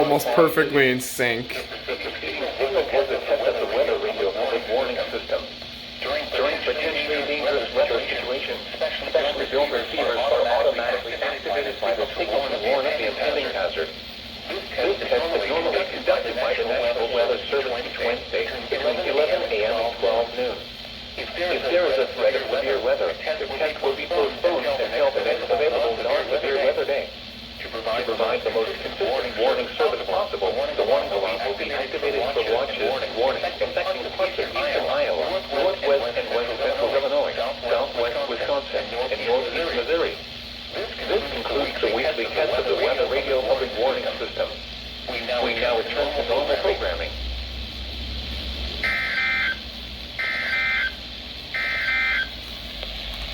almost perfectly in sync. This was a test of the weather radio public warning system. During potentially dangerous weather situations, specially built receivers are automatically activated by the signal to warn of the impending hazard. This test is normally conducted by the National Weather Service each Wednesday between 11 a.m. and 12 noon. If there is a threat of severe weather, the test will be postponed until the next available non-severe weather day. To provide the most consistent warning service possible, the warning alarm will be activated for watches and warnings affecting parts of eastern Iowa, northwest and west central Illinois, southwest Wisconsin, and northeast Missouri. This concludes the weekly test of the Weather Radio Public Warning System. We now return to normal programming.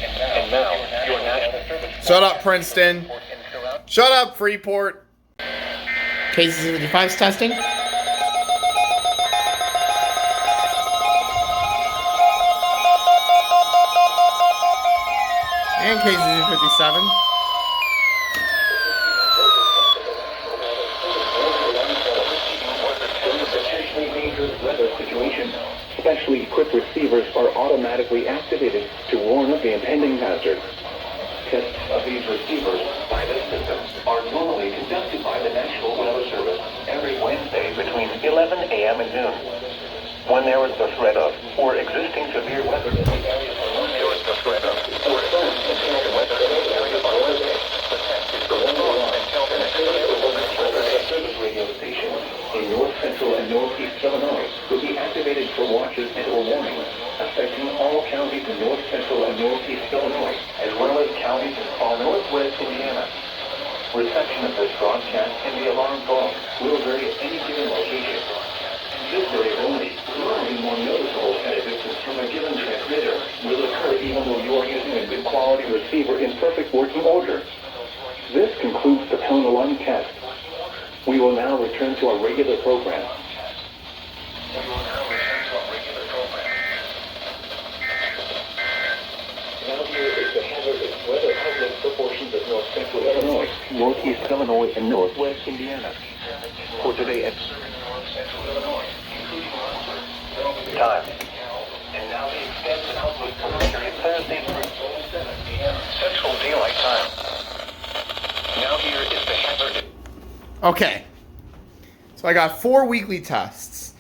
And now, your national... Shut up, Princeton. Shut up, Freeport. KC55's testing. And KC57. Weather situation. Specially equipped receivers are automatically activated to warn of the impending hazard. Tests of these receivers by this system are normally conducted by the National Weather Service every Wednesday between 11 a.m. and noon. When there is the threat of or existing severe weather, the test is postponed until the next available service radio station in north central and northeast Illinois will be activated for watches and or warnings affecting all counties in north central and northeast Illinois, as well as counties in all northwest Indiana. Reception of this broadcast and the alarm phone will vary at any given location. This variability will be more noticeable at a distance from a given transmitter will occur even though you are using a good quality receiver in perfect working order. This concludes the tone alarm test. We will now return to our regular program. Now here is the hazardous weather outlook for portions of north central Illinois, northeast Illinois, and northwest Indiana. For today at time. And now the extended outlook for Mercury Thursday through 7 p.m. Central Daylight Time. Now here is the hazard. Okay. So I got 4 weekly tests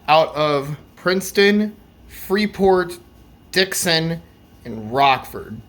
out of Princeton, Freeport, Dixon, and Rockford.